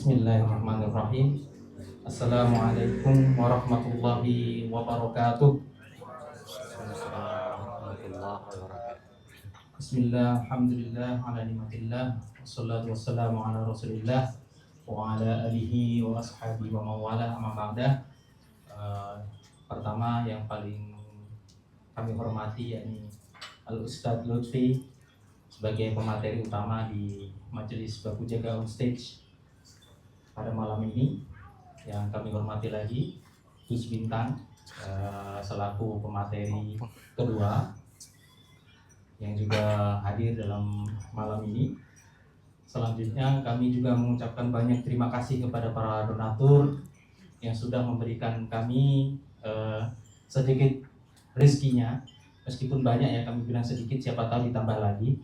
Bismillahirrahmanirrahim. Assalamualaikum warahmatullahi wabarakatuh. Bismillah, alhamdulillah, ala nimatillah, wassalatu wassalamu ala rasulillah wa ala alihi wa ashabihi wa mawala amma ba'da. Pertama yang paling kami hormati yakni Al-Ustadz Lutfi sebagai pemateri utama di Majelis Baku Jaga on Stage pada malam ini. Yang kami hormati lagi Gus Bintang selaku pemateri kedua yang juga hadir dalam malam ini. Selanjutnya kami juga mengucapkan banyak terima kasih kepada para donatur yang sudah memberikan kami sedikit rezekinya, meskipun banyak ya, kami bilang sedikit, siapa tahu ditambah lagi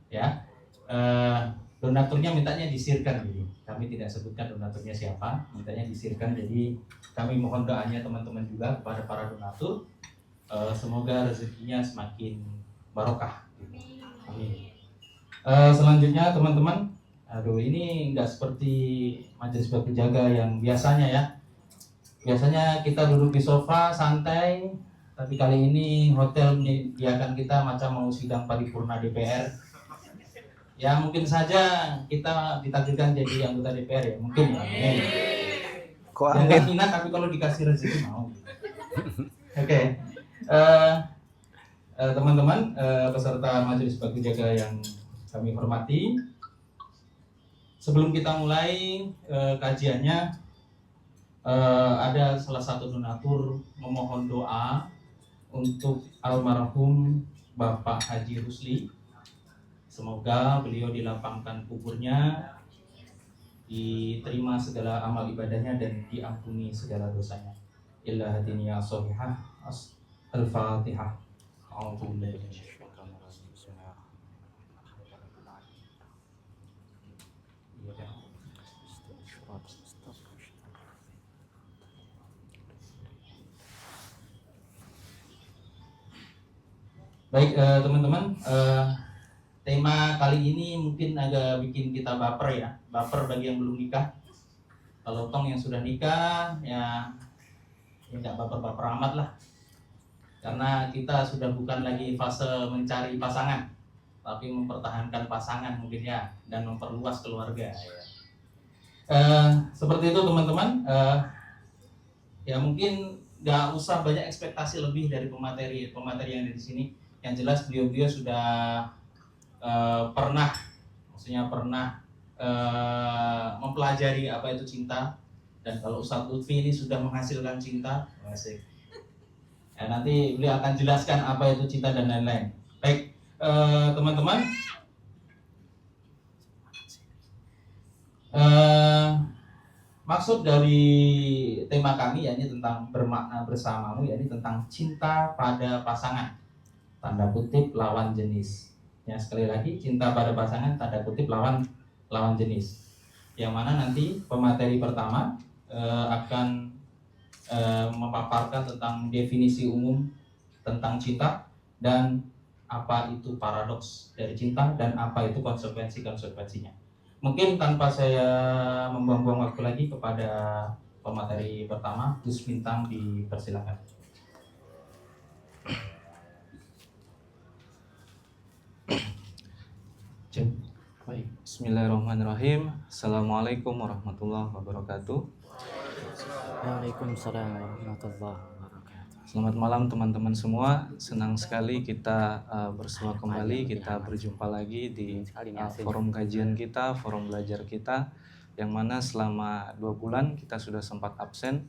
ya. Donaturnya mintanya disirkan, jadi kami tidak sebutkan donaturnya siapa, mintanya disirkan. Jadi kami mohon doanya teman-teman juga kepada para donatur, semoga rezekinya semakin barokah. Amin. Selanjutnya teman-teman, ini nggak seperti Majelis Baku Jaga yang biasanya ya. Biasanya kita duduk di sofa santai, tapi kali ini hotel menyediakan kita macam mau sidang paripurna DPR. Ya mungkin saja kita ditakdirkan jadi anggota DPR ya, mungkin ya. Kok nggak minat, tapi kalau dikasih rezeki mau. Oke. Teman-teman peserta Majelis Baku Jaga yang kami hormati, sebelum kita mulai kajiannya, ada salah satu donatur memohon doa untuk almarhum Bapak Haji Rusli. Semoga beliau dilapangkan kuburnya, diterima segala amal ibadahnya dan diampuni segala dosanya. Illa hadiniya sholihah. Al-Fatihah. Baik teman-teman, tema kali ini mungkin agak bikin kita baper ya. Baper bagi yang belum nikah. Kalau tong yang sudah nikah ya nggak baper-baper amat lah. Karena kita sudah bukan lagi fase mencari pasangan, tapi mempertahankan pasangan mungkin ya, dan memperluas keluarga ya. Seperti itu teman-teman. Ya mungkin nggak usah banyak ekspektasi lebih dari pemateri yang ada di sini. Yang jelas beliau sudah pernah mempelajari apa itu cinta, dan kalau Ustadz Lutfi ini sudah menghasilkan cinta, asik. Ya, nanti beliau akan jelaskan apa itu cinta dan lain-lain. Baik teman-teman, maksud dari tema kami yakni tentang bermakna bersamamu, yakni tentang cinta pada pasangan, tanda kutip lawan jenis. Ya, sekali lagi, cinta pada pasangan tanda kutip lawan jenis. Yang mana nanti pemateri pertama akan memaparkan tentang definisi umum tentang cinta dan apa itu paradoks dari cinta dan apa itu konsekuensinya. Mungkin tanpa saya membuang-buang waktu lagi, kepada pemateri pertama, Gus Bintang, dipersilakan. Baik, bismillahirrahmanirrahim. Assalamualaikum warahmatullahi wabarakatuh. Waalaikumsalam warahmatullahi wabarakatuh. Selamat malam teman-teman semua. Senang sekali kita bersua kembali, kita berjumpa lagi di forum kajian kita, forum belajar kita, yang mana selama 2 bulan kita sudah sempat absen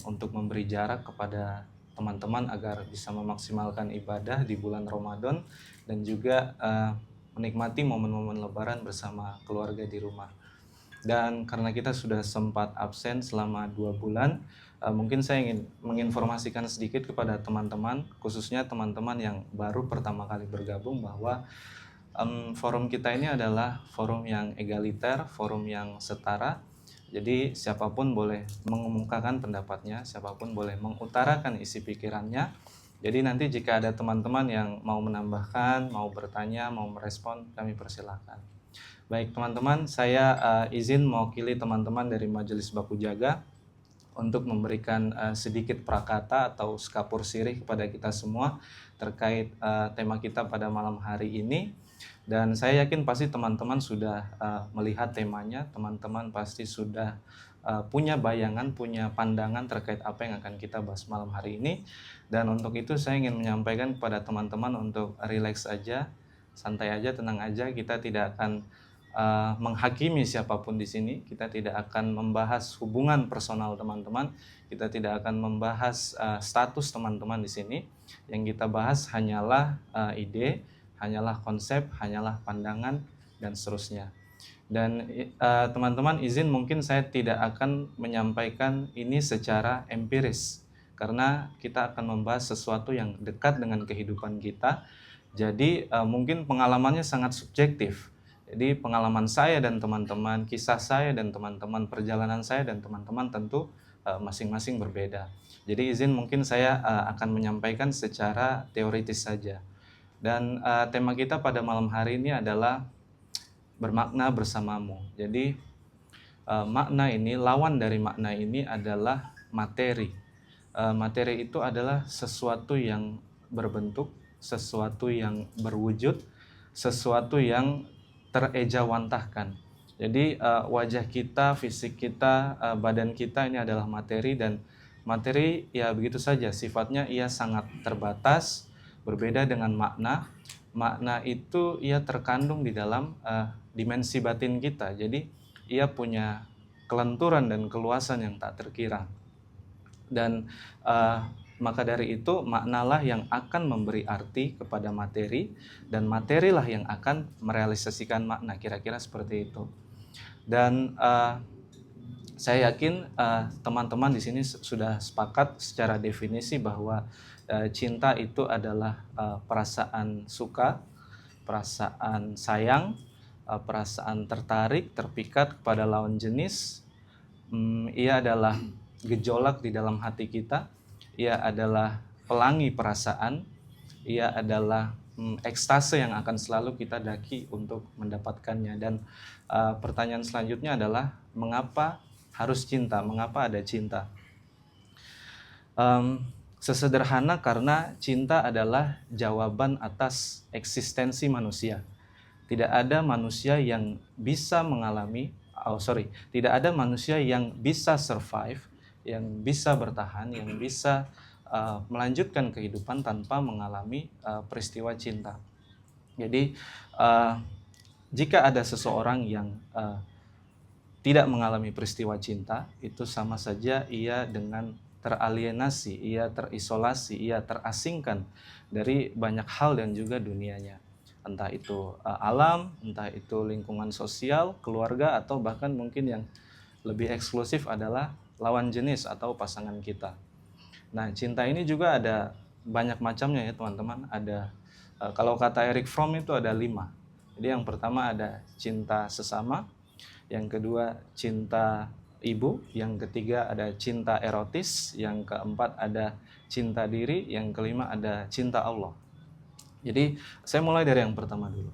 untuk memberi jarak kepada teman-teman agar bisa memaksimalkan ibadah di bulan Ramadan dan juga menikmati momen-momen lebaran bersama keluarga di rumah. Dan karena kita sudah sempat absen selama 2 bulan, mungkin saya ingin menginformasikan sedikit kepada teman-teman, khususnya teman-teman yang baru pertama kali bergabung, bahwa forum kita ini adalah forum yang egaliter, forum yang setara. Jadi siapapun boleh mengemukakan pendapatnya, siapapun boleh mengutarakan isi pikirannya. Jadi nanti jika ada teman-teman yang mau menambahkan, mau bertanya, mau merespon, kami persilahkan. Baik teman-teman, saya izin mewakili teman-teman dari Majelis Baku Jaga untuk memberikan sedikit prakata atau skapur sirih kepada kita semua terkait tema kita pada malam hari ini. Dan saya yakin pasti teman-teman sudah melihat temanya, teman-teman pasti sudah punya bayangan, punya pandangan terkait apa yang akan kita bahas malam hari ini. Dan untuk itu saya ingin menyampaikan kepada teman-teman untuk relax aja, santai aja, tenang aja. Kita tidak akan menghakimi siapapun di sini. Kita tidak akan membahas hubungan personal teman-teman. Kita tidak akan membahas status teman-teman di sini. Yang kita bahas hanyalah ide, hanyalah konsep, hanyalah pandangan, dan seterusnya. Dan teman-teman izin mungkin saya tidak akan menyampaikan ini secara empiris, karena kita akan membahas sesuatu yang dekat dengan kehidupan kita. Jadi mungkin pengalamannya sangat subjektif. Jadi pengalaman saya dan teman-teman, kisah saya dan teman-teman, perjalanan saya dan teman-teman tentu masing-masing berbeda. Jadi izin mungkin saya akan menyampaikan secara teoritis saja. Dan tema kita pada malam hari ini adalah bermakna bersamamu. Jadi makna ini, lawan dari makna ini adalah materi. Materi itu adalah sesuatu yang berbentuk, sesuatu yang berwujud, sesuatu yang terejawantahkan. Jadi wajah kita, fisik kita, badan kita ini adalah materi, dan materi ya begitu saja sifatnya, ia sangat terbatas, berbeda dengan makna. Makna itu ia terkandung di dalam dimensi batin kita. Jadi ia punya kelenturan dan keluasan yang tak terkira. Dan maka dari itu maknalah yang akan memberi arti kepada materi, dan materilah yang akan merealisasikan makna, kira-kira seperti itu. Dan saya yakin teman-teman di sini sudah sepakat secara definisi bahwa cinta itu adalah perasaan suka, perasaan sayang, perasaan tertarik, terpikat kepada lawan jenis. Ia adalah gejolak di dalam hati kita. Ia adalah pelangi perasaan. Ia adalah ekstase yang akan selalu kita daki untuk mendapatkannya. Dan pertanyaan selanjutnya adalah mengapa harus cinta? Mengapa ada cinta? Sesederhana karena cinta adalah jawaban atas eksistensi manusia. Tidak ada manusia yang bisa tidak ada manusia yang bisa survive, yang bisa bertahan, yang bisa melanjutkan kehidupan tanpa mengalami peristiwa cinta. Jadi jika ada seseorang yang tidak mengalami peristiwa cinta, itu sama saja ia dengan teralienasi, ia terisolasi, ia terasingkan dari banyak hal dan juga dunianya. Entah itu alam, entah itu lingkungan sosial, keluarga, atau bahkan mungkin yang lebih eksklusif adalah lawan jenis atau pasangan kita. Nah, cinta ini juga ada banyak macamnya ya teman-teman. Ada kalau kata Erich Fromm itu ada 5. Jadi yang pertama ada cinta sesama, yang kedua cinta ibu, yang ketiga ada cinta erotis, yang keempat ada cinta diri, yang kelima ada cinta Allah. Jadi saya mulai dari yang pertama dulu.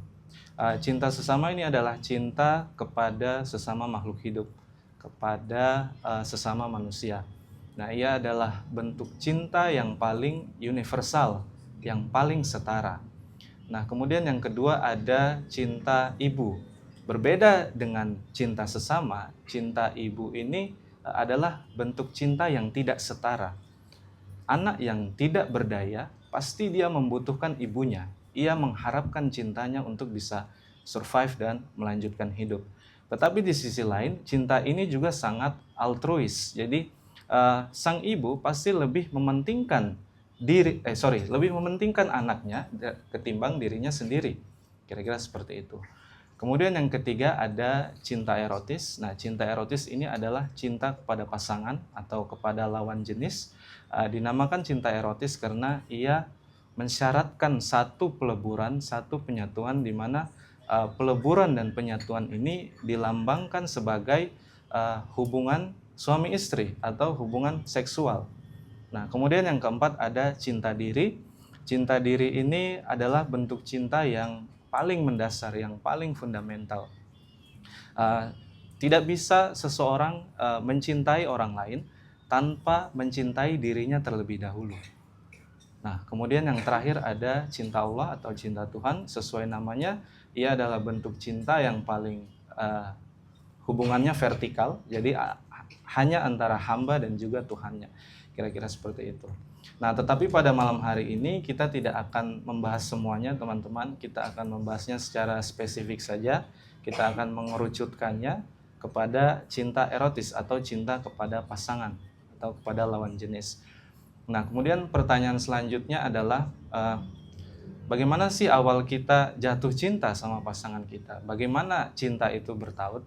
Cinta sesama ini adalah cinta kepada sesama makhluk hidup, kepada sesama manusia. Nah, ia adalah bentuk cinta yang paling universal, yang paling setara. Nah, kemudian yang kedua ada cinta ibu. Berbeda dengan cinta sesama, cinta ibu ini adalah bentuk cinta yang tidak setara. Anak yang tidak berdaya, pasti dia membutuhkan ibunya. Ia mengharapkan cintanya untuk bisa survive dan melanjutkan hidup. Tetapi di sisi lain, cinta ini juga sangat altruis. Jadi sang ibu pasti lebih mementingkan lebih mementingkan anaknya ketimbang dirinya sendiri. Kira-kira seperti itu. Kemudian yang ketiga ada cinta erotis. Nah, cinta erotis ini adalah cinta kepada pasangan atau kepada lawan jenis. Dinamakan cinta erotis karena ia mensyaratkan satu peleburan, satu penyatuan, di mana peleburan dan penyatuan ini dilambangkan sebagai hubungan suami istri atau hubungan seksual. Nah, kemudian yang keempat ada cinta diri. Cinta diri ini adalah bentuk cinta yang paling mendasar, yang paling fundamental. Tidak bisa seseorang mencintai orang lain tanpa mencintai dirinya terlebih dahulu. Nah, kemudian yang terakhir ada cinta Allah atau cinta Tuhan. Sesuai namanya, ia adalah bentuk cinta yang paling hubungannya vertikal, jadi hanya antara hamba dan juga Tuhannya, kira-kira seperti itu. Nah, tetapi pada malam hari ini kita tidak akan membahas semuanya, teman-teman. Kita akan membahasnya secara spesifik saja. Kita akan mengerucutkannya kepada cinta erotis atau cinta kepada pasangan atau kepada lawan jenis. Nah, kemudian pertanyaan selanjutnya adalah bagaimana sih awal kita jatuh cinta sama pasangan kita? Bagaimana cinta itu bertaut?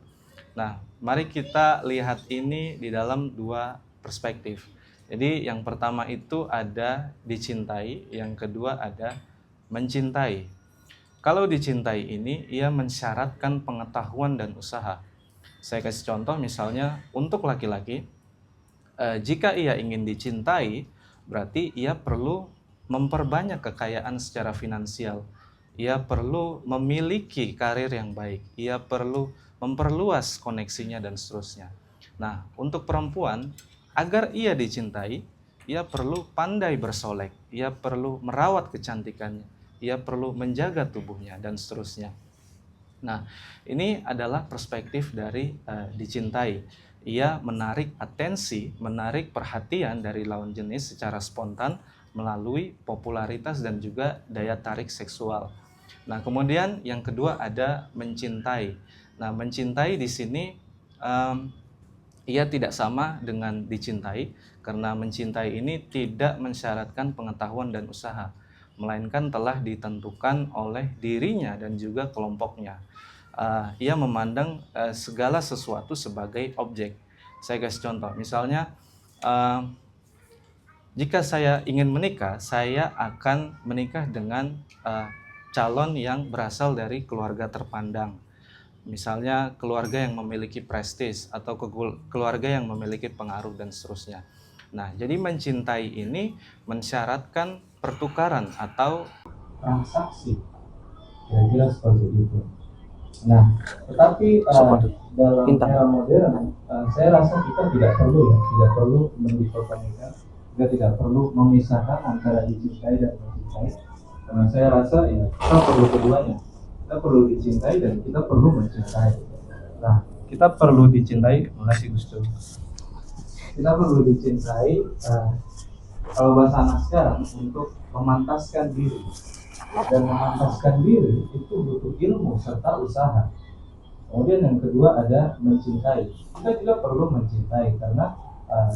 Nah, mari kita lihat ini di dalam dua perspektif. Jadi yang pertama itu ada dicintai, yang kedua ada mencintai. Kalau dicintai ini, ia mensyaratkan pengetahuan dan usaha. Saya kasih contoh misalnya untuk laki-laki, jika ia ingin dicintai, berarti ia perlu memperbanyak kekayaan secara finansial. Ia perlu memiliki karir yang baik. Ia perlu memperluas koneksinya dan seterusnya. Nah, untuk perempuan, agar ia dicintai, ia perlu pandai bersolek. Ia perlu merawat kecantikannya. Ia perlu menjaga tubuhnya dan seterusnya. Nah, ini adalah perspektif dari dicintai. Ia menarik atensi, menarik perhatian dari lawan jenis secara spontan melalui popularitas dan juga daya tarik seksual. Nah, kemudian yang kedua ada mencintai. Nah, mencintai di sini ia tidak sama dengan dicintai, karena mencintai ini tidak mensyaratkan pengetahuan dan usaha, melainkan telah ditentukan oleh dirinya dan juga kelompoknya. Ia memandang segala sesuatu sebagai objek. Saya kasih contoh, misalnya jika saya ingin menikah, saya akan menikah dengan calon yang berasal dari keluarga terpandang. Misalnya keluarga yang memiliki prestis atau keluarga yang memiliki pengaruh dan seterusnya. Nah, jadi mencintai ini mensyaratkan pertukaran atau transaksi, kira-kira seperti itu. Nah, tetapi dalam era modern, saya rasa kita tidak perlu mendikotomikan, kita tidak perlu memisahkan antara dicintai dan mencintai, karena saya rasa ya kita perlu keduanya. Kita perlu dicintai dan kita perlu mencintai. Nah, kita perlu dicintai, makasih Gus Dur. Kita perlu dicintai, kalau bahasa anak sekarang, untuk memantaskan diri. Dan memantaskan diri itu butuh ilmu serta usaha. Kemudian yang kedua ada mencintai. Kita juga perlu mencintai, karena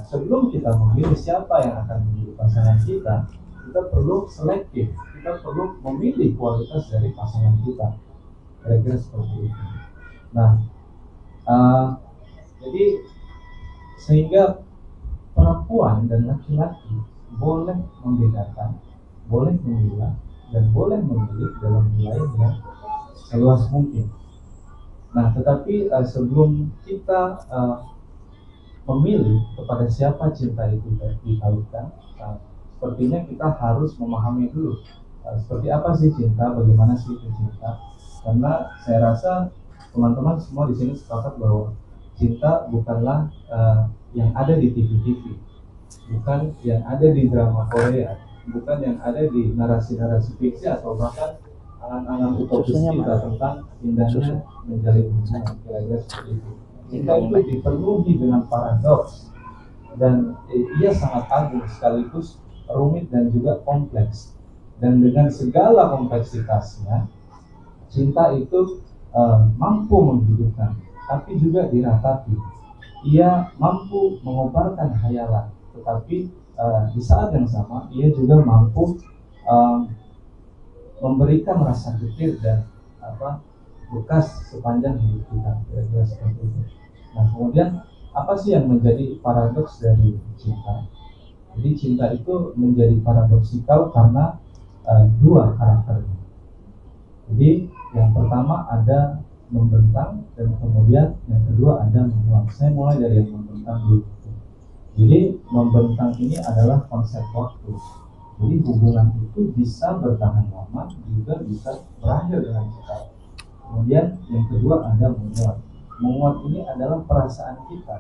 sebelum kita memilih siapa yang akan menjadi pasangan kita, kita perlu selektif. Kita perlu memilih kualitas dari pasangan kita. Kira-kira seperti itu. Nah, jadi sehingga perempuan dan laki-laki boleh membedakan, boleh memilah, dan boleh memilih dalam wilayah yang seluas mungkin. Nah, tetapi sebelum kita memilih kepada siapa cinta itu ditautkan, sepertinya kita harus memahami dulu seperti apa sih cinta, bagaimana sih itu cinta. Karena saya rasa teman-teman semua di sini sepakat bahwa cinta bukanlah yang ada di TV-TV, bukan yang ada di drama Korea, bukan yang ada di narasi-narasi fiksi atau bahkan angan-angan utopis kita tentang indahnya menjalin hubungan, kira-kira seperti itu. Cinta itu dipenuhi dengan paradoks dan ia sangat agung sekaligus rumit dan juga kompleks. Dan dengan segala kompleksitasnya, cinta itu mampu menghidupkan, tapi juga diratapi. Ia mampu mengobarkan hayalan, tetapi di saat yang sama ia juga mampu memberikan rasa getir dan bekas sepanjang hidup kita, kira-kira seperti itu. Nah, kemudian apa sih yang menjadi paradoks dari cinta? Jadi cinta itu menjadi paradoksikal karena dua karakternya. Jadi yang pertama ada membentang, dan kemudian yang kedua ada menguap. Saya mulai dari yang membentang dulu. Jadi membentang ini adalah konsep waktu. Jadi hubungan itu bisa bertahan lama, juga bisa berakhir dengan cepat. Kemudian yang kedua ada menguat. Menguat ini adalah perasaan kita.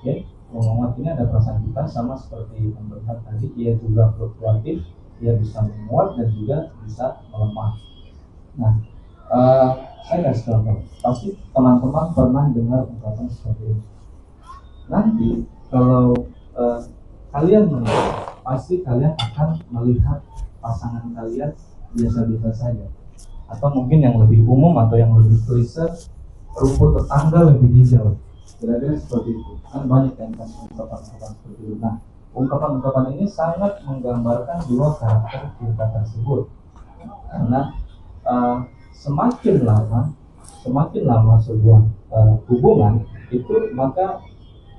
Oke, menguat ini ada perasaan kita, sama seperti yang berkat tadi, ia juga fluktuatif, ia bisa menguat dan juga bisa melemah. Nah, saya kasih contoh. Pasti teman-teman pernah dengar ungkapan seperti ini. Nanti kalau kalian menikah, pasti kalian akan melihat pasangan kalian biasa-biasa saja. Atau mungkin yang lebih umum atau yang lebih klise, rumput tetangga lebih hijau. Kira-kira seperti itu. Kan banyak yang kasih ungkapan-ungkapan seperti itu. Nah, ungkapan-ungkapan ini sangat menggambarkan dua karakter cinta tersebut. Karena semakin lama sebuah hubungan itu, maka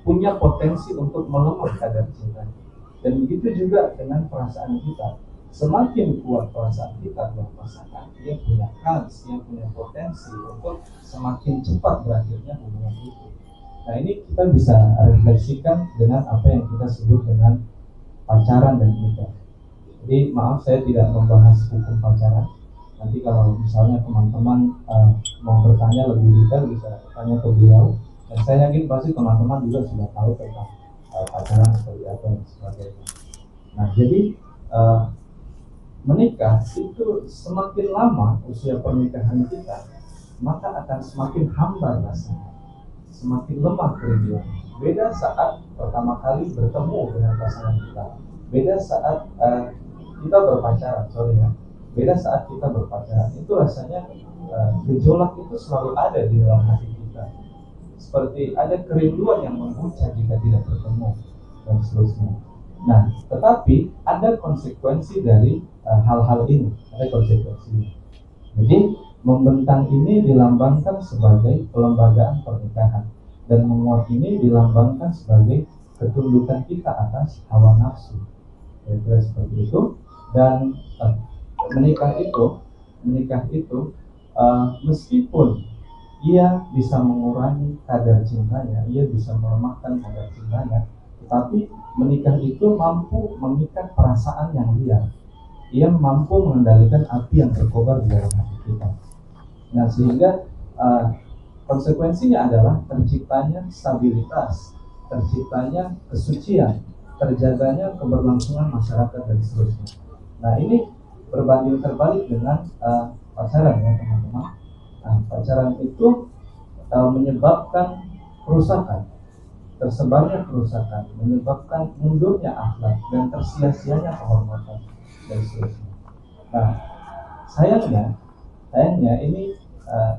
punya potensi untuk melemah kadar cinta. Dan begitu juga dengan perasaan kita. Semakin kuat perasaan kita buat pasangan, dia punya kans, dia punya potensi untuk semakin cepat berakhirnya hubungan itu. Nah, ini kita bisa refleksikan dengan apa yang kita sebut dengan pacaran dan nikah. Jadi maaf, saya tidak membahas hukum pacaran. Nanti kalau misalnya teman-teman mau bertanya lebih detail, bisa tanya ke beliau. Dan saya yakin pasti teman-teman juga sudah tahu tentang pacaran seperti apa dan sebagainya. Nah, jadi menikah itu semakin lama usia pernikahan kita, maka akan semakin hambar rasanya, semakin lemah kerinduan. Beda saat pertama kali bertemu dengan pasangan kita, beda saat kita berpacaran, beda saat kita berpacaran. Itu rasanya gejolak itu selalu ada di dalam hati kita, seperti ada kerinduan yang memuncak jika tidak bertemu dan seterusnya. Nah, tetapi ada konsekuensi dari hal-hal ini, ada konsekuensinya. Jadi membentang ini dilambangkan sebagai pelembagaan pernikahan, dan menguat ini dilambangkan sebagai ketundukan kita atas hawa nafsu. Kira-kira seperti itu. Dan menikah itu meskipun ia bisa mengurangi kadar cintanya, ia bisa melemahkan kadar cintanya, tetapi menikah itu mampu mengikat perasaan yang liar. Ia mampu mengendalikan api yang berkobar di dalam hati kita. Nah, sehingga konsekuensinya adalah terciptanya stabilitas, terciptanya kesucian, terjaganya keberlangsungan masyarakat dan seterusnya. Nah, ini berbanding terbalik dengan pacaran, ya teman-teman. Nah, pacaran itu menyebabkan kerusakan, tersebarnya kerusakan, menyebabkan mundurnya akhlak dan tersia-sianya kehormatan dan seterusnya. Nah, sayangnya ini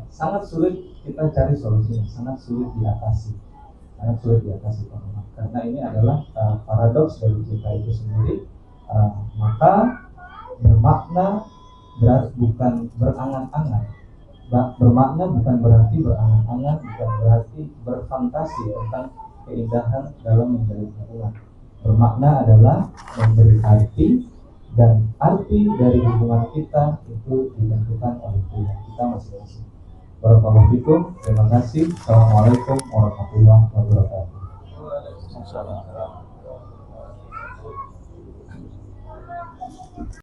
sangat sulit kita cari solusinya, sangat sulit diatasi teman-teman. Karena ini adalah paradoks dari cinta itu sendiri. Maka bermakna bukan berangan-angan. Bermakna bukan berarti berangan-angan, bukan berarti berfantasi tentang keindahan dalam menjalin hubungan. Bermakna adalah memberi arti, dan arti dari hubungan kita itu ditentukan oleh Tuhan kita masing-masing. Barakallahu fikum. Terima kasih. Assalamualaikum warahmatullahi wabarakatuh.